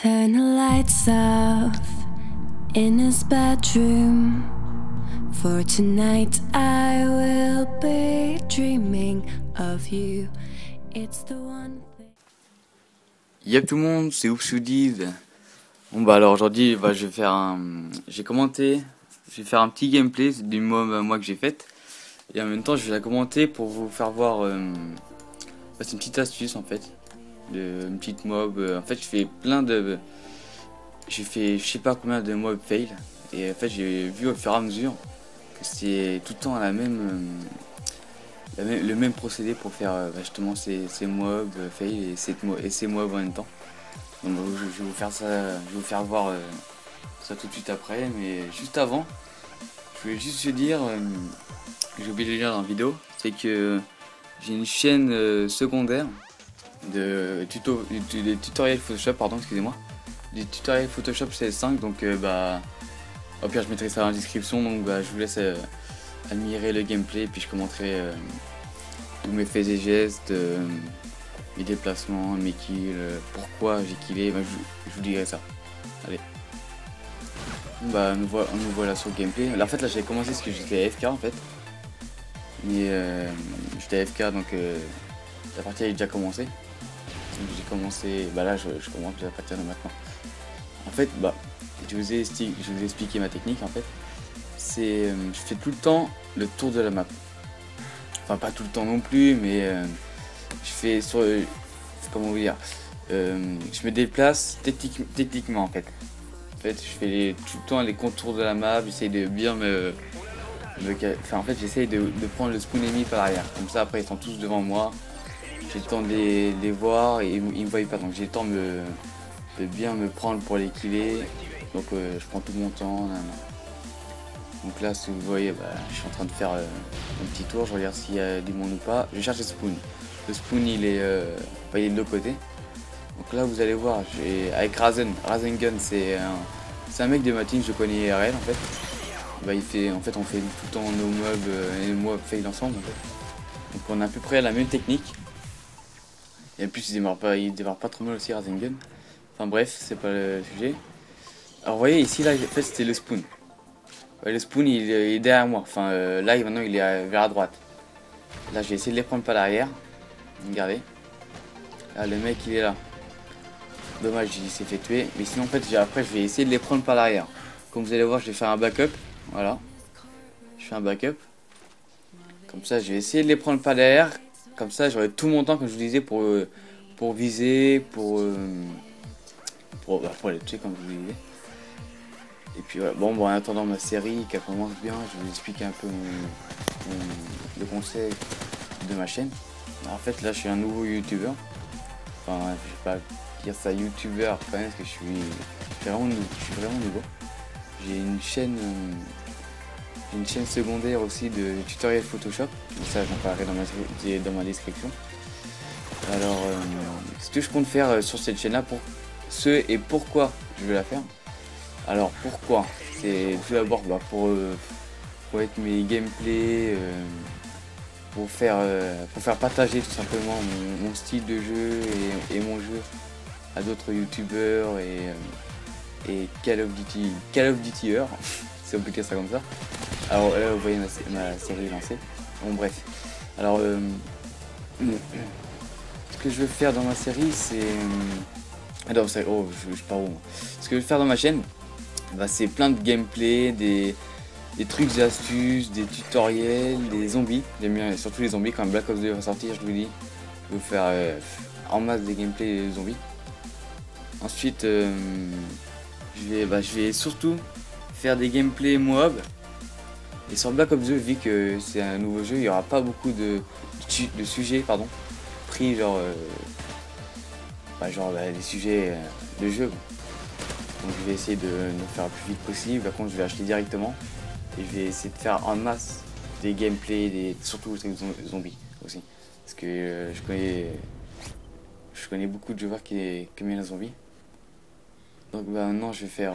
Turn the lights off in his bedroom. For tonight I will be dreaming of you. It's the one thing. Yep tout le monde, c'est Oupsoudid. Bon bah alors aujourd'hui je vais faire j'ai commenté, je vais faire un petit gameplay d'une moi que j'ai faite. Et en même temps je vais la commenter pour vous faire voir, c'est une petite astuce en fait, une petite mob. En fait j'ai fait je sais pas combien de mob fail. Et en fait j'ai vu au fur et à mesure que c'est tout le temps le même procédé pour faire justement ces mobs fail et ces mobs en même temps. Donc je vais vous faire ça, je vais vous faire voir ça tout de suite après, mais juste avant, je voulais juste te dire, j'ai oublié de le dire dans la vidéo, c'est que j'ai une chaîne secondaire de tutoriels Photoshop, pardon, excusez-moi, des tutoriels Photoshop CS5, donc au pire je mettrai ça dans la description, donc je vous laisse admirer le gameplay, et puis je commenterai tous mes faits et gestes, mes déplacements, mes kills, pourquoi j'ai killé, je vous dirai ça. Allez. Nous voilà sur le gameplay. Alors, en fait là j'avais commencé parce que j'étais AFK en fait. Mais j'étais AFK donc la partie a déjà commencé. Donc j'ai commencé, là je commence à partir de maintenant. En fait je vous ai expliqué ma technique en fait. C'est je fais tout le temps le tour de la map. Enfin pas tout le temps non plus, mais je fais sur comment vous dire, je me déplace techniquement en fait. En fait je fais tout le temps les contours de la map, j'essaye de bien j'essaye de prendre le spawn ennemi par l'arrière. Comme ça après ils sont tous devant moi. J'ai le temps de les voir et ils me voient pas, donc j'ai le temps de bien me prendre pour les killer. Donc je prends tout mon temps. Donc là, si vous voyez, je suis en train de faire un petit tour, je regarde s'il y a du monde ou pas. Je cherche le spawn. Le spawn il est de l'autre côté. Donc là vous allez voir, avec Razen Gun, c'est un mec de ma team que je connais IRL en fait. On fait tout le temps nos mobs et nos mobs fail ensemble en fait. Donc on a à peu près la même technique. Et en plus il démarre pas trop mal aussi Razen Gun. Enfin bref, c'est pas le sujet. Alors vous voyez ici là, en fait c'était le spawn. Le spawn il est derrière moi, enfin là maintenant il est vers la droite. Là je vais essayer de les prendre par l'arrière. Regardez. Là le mec il est là. Dommage il s'est fait tuer. Mais sinon en fait après je vais essayer de les prendre par l'arrière. Comme vous allez voir je vais faire un backup. Voilà. Je fais un backup. Comme ça je vais essayer de les prendre par derrière. Comme ça j'aurai tout mon temps comme je vous disais pour viser, pour les tuer comme je vous disais. Et puis voilà. Bon en attendant ma série qui commence bien, je vais vous expliquer un peu le concept de ma chaîne. Alors, en fait là je suis un nouveau youtubeur. Enfin je vais pas dire ça youtubeur quand même parce que je suis vraiment nouveau. J'ai une chaîne secondaire aussi de tutoriels Photoshop. Ça j'en parlerai dans ma description. Alors ce que je compte faire sur cette chaîne là, pourquoi je vais la faire. Alors pourquoi? C'est tout d'abord pour être mes gameplays, pour faire partager tout simplement mon style de jeu et mon jeu à d'autres youtubeurs et Call of Dutyers, si on peut dire ça comme ça. Alors là vous voyez ma série lancée. Bon bref. Alors ce que je veux faire dans ma série c'est... je pars où moi. Ce que je veux faire dans ma chaîne, c'est plein de gameplay, des trucs et astuces, des tutoriels, des zombies. J'aime bien surtout les zombies. Quand Black Ops 2 va sortir, je vous dis, je vais vous faire en masse des gameplays zombies. Ensuite je vais surtout faire des gameplays mob. Et sur Black Ops 2, vu que c'est un nouveau jeu, il n'y aura pas beaucoup de sujets pris genre des sujets de jeu. Donc je vais essayer de le faire le plus vite possible. Par contre je vais acheter directement et je vais essayer de faire en masse des gameplays, surtout les zombies aussi. Parce que je connais beaucoup de joueurs qui aiment les zombies. Donc maintenant je vais faire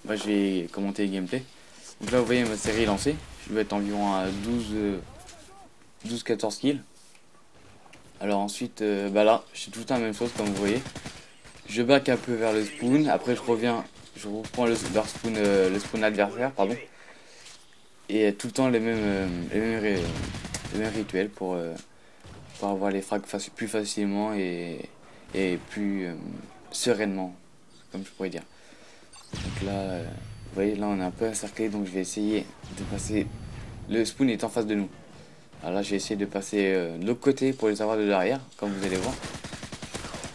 je vais commenter les gameplays. Donc là vous voyez ma série est lancée. Je vais être environ à 12-14 kills. Alors ensuite là je fais tout le temps la même chose comme vous voyez. je back un peu vers le spawn, après je reprends le spawn adversaire, pardon. Et tout le temps les mêmes rituels pour avoir les frags plus facilement et plus sereinement, comme je pourrais dire. Donc là, vous voyez, là on est un peu encerclé, donc je vais essayer de passer. Le spawn est en face de nous. Alors là, j'ai essayé de passer de l'autre côté pour les avoir de derrière, comme vous allez voir.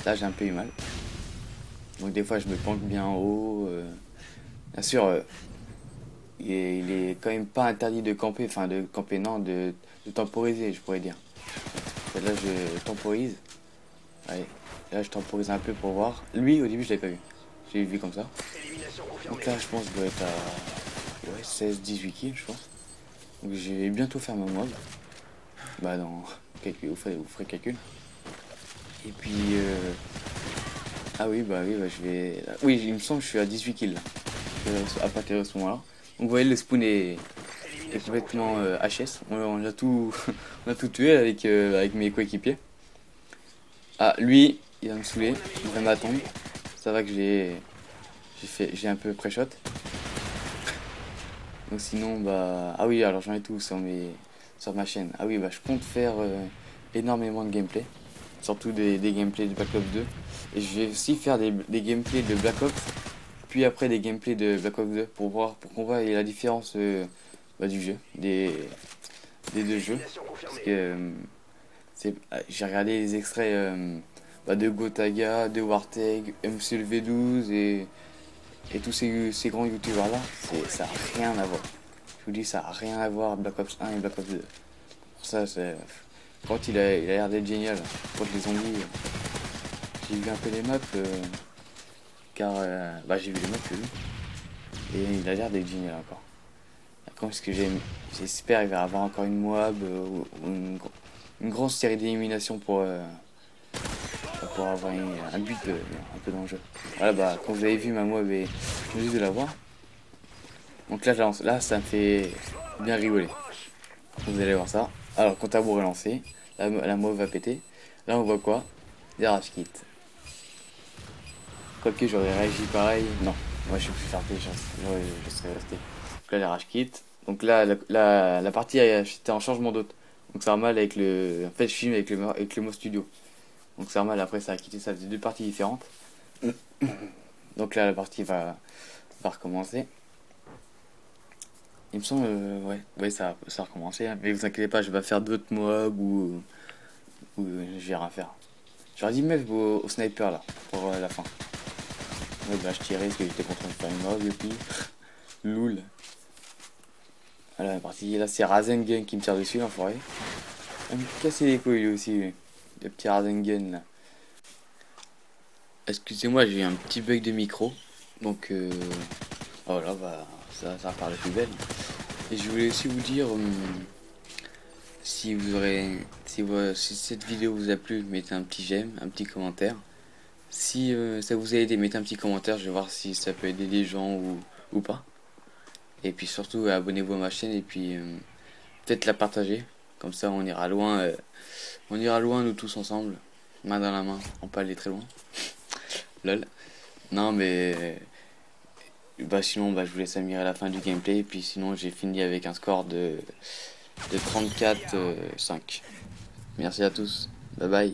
Là, j'ai un peu eu mal. Donc des fois, je me planque bien en haut. Bien sûr, il est quand même pas interdit de camper, enfin de camper, non, de temporiser, je pourrais dire. Et là, je temporise. Allez, là, je temporise un peu pour voir. Lui, au début, je l'avais pas vu. J'ai vu comme ça. Donc là, je pense que je dois être à 16-18 kills, je pense. Donc je vais bientôt faire ma mob. Bah dans vous ferez calcul. Et puis ah oui bah je vais. Oui, il me semble que je suis à 18 kills là. À partir de ce moment là. Donc vous voyez, le spawn est complètement HS. On a tout on a tout tué avec mes coéquipiers. Ah, lui il va me saouler, il va m'attendre. Ça va que j'ai un peu pré-shot. Donc sinon bah ah oui, alors j'en ai tout sur ma chaîne. Ah oui, bah je compte faire énormément de gameplay, surtout des gameplays de Black Ops 2, et je vais aussi faire des gameplays de Black Ops, puis après des gameplays de Black Ops 2 pour qu'on voit la différence du jeu, des deux jeux, parce que j'ai regardé les extraits de Gotaga, de Wartheg, MCLV12 et tous ces grands youtubeurs là, ça n'a rien à voir. Je vous dis, ça n'a rien à voir Black Ops 1 et Black Ops 2. Pour ça, quand il a l'air d'être génial. Contre les zombies, j'ai vu un peu les maps, car j'ai vu les maps que lui. Et il a l'air d'être génial encore. Quand est-ce que j'espère qu'il va y avoir encore une Moab ou une grosse série d'éliminations pour avoir un but un peu dans le jeu. Voilà, bah quand vous avez vu ma Moab, je viens juste de la voir. Donc là je lance, là ça me fait bien rigoler. Vous allez voir ça. Alors quand à vous relancer, la Moab va péter. Là on voit quoi? Des rage kits. Quoique j'aurais réagi pareil. Non, moi je suis plus fermé, je serais resté. Donc là les rage kits. Donc là la partie était en changement d'hôte. Donc c'est normal avec le. En fait je filme avec le Mo Studio. Donc c'est normal, après ça a quitté, ça faisait deux parties différentes. Donc là la partie va recommencer. Il me semble, ouais ça a recommencé, hein. Mais vous inquiétez pas, je vais faire d'autres mobs ou je vais rien faire. J'aurais dit mettre au sniper là, pour la fin. Ouais, bah je tirais parce que j'étais content de faire une mob et puis. Loul. Voilà la partie, là c'est Rasengan qui me tire dessus, l'enfoiré. Il va me casser les couilles lui aussi, lui. Le petit Rasengan là. Excusez-moi, j'ai eu un petit bug de micro. Donc voilà, bah ça va faire la plus belle. Et je voulais aussi vous dire, si cette vidéo vous a plu, mettez un petit j'aime, un petit commentaire. Si ça vous a aidé, mettez un petit commentaire, je vais voir si ça peut aider les gens ou pas. Et puis surtout abonnez-vous à ma chaîne et puis peut-être la partager. Comme ça on ira loin nous tous ensemble, main dans la main, on peut aller très loin. Lol. Non mais sinon je vous laisse admirer la fin du gameplay, et puis sinon j'ai fini avec un score de 34-5. Merci à tous, bye bye.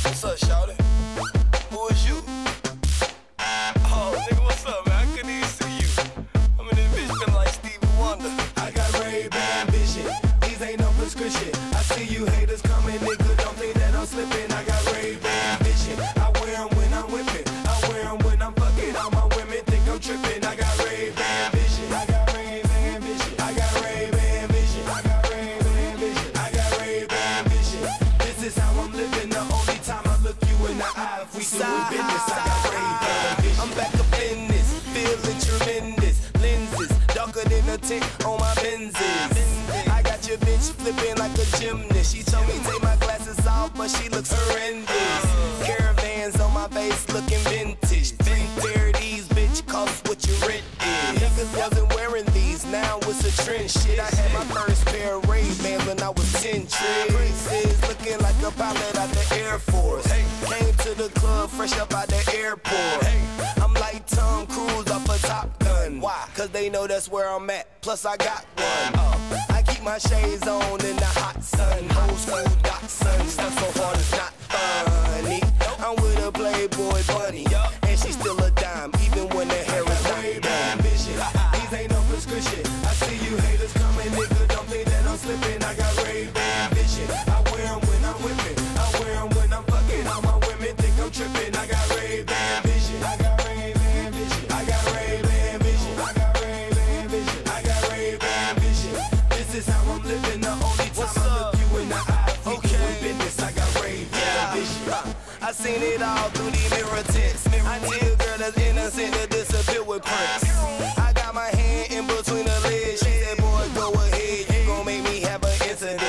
What's up, shawty? Who is you? Oh, nigga, what's up, man? I couldn't even see you. I'm in this bitch feeling like Stevie Wonder. I got Ray-Ban vision. These ain't no prescription. I see you haters coming, nigga. Don't think that I'm slipping. I got Ray-Ban vision. I wear them when I'm whipping. I wear them when I'm fucking. All my women think I'm tripping. I got Ray-Ban vision. I got Ray-Ban vision. I got Ray-Ban vision. I got Ray-Ban vision. I got Ray-Ban vision. This is how I'm living. The only time I look you in the eye, if we doing business, I got Ray-Ban vision. I'm back up in this, feeling tremendous. Lenses darker than a tick on my Benzes. I got your bitch flipping like a gymnast. She told me take my glasses off, but she looks horrendous. Caravans on my face looking vintage. 330s, bitch, cost what your rent is. Niggas wasn't wearing these, now it's a trend shit. I had my first pair of Ray-Bans when I was 10 trips. Princes looking like pilot out the Air Force. Came to the club fresh up out the airport. I'm like Tom Cruise off a Top Gun. Why? Cause they know that's where I'm at. Plus I got one. I keep my shades on in the hot sun. Old school Dachshund. Stuff so hard it's not funny. I'm with a Playboy bunny, and she's still a dime, even when the hair is not done. These ain't no prescription. I see you haters coming, nigga. Don't think that I'm slipping. I got Ray-Ban vision. I wear them when I'm whipping. I wear them when I'm fucking. All my women think I'm tripping. I got Ray-Ban vision. I got Ray-Ban vision. I got Ray-Ban vision. I got Ray-Ban vision. I got Ray-Ban vision. This is how I'm living. The only time I look you in the eye. Doing business. I got Ray-Ban vision. I seen it all through the mirror tints. I need a girl that's innocent to disappear with Prince. I got my hand in between her legs. She said, boy, go ahead. You gon' make me have an incident.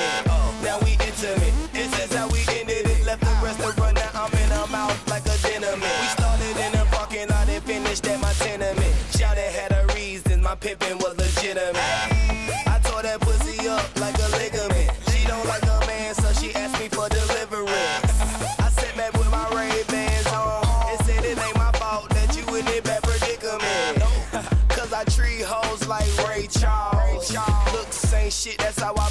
Now we intimate. This is how we ended it. Left the restaurant, now I'm in her mouth like a dynamite. We started in the parking lot and finished at my tenement. Shawty had a reason, my pimpin' was legitimate. I tore that pussy up like a ligament. She don't like a man, so she asked me for deliverance. I sat back with my Ray-Bans on and said it ain't my fault that you in a bad predicament. Cause I treat hoes like Ray Charles. Looks ain't shit, that's how I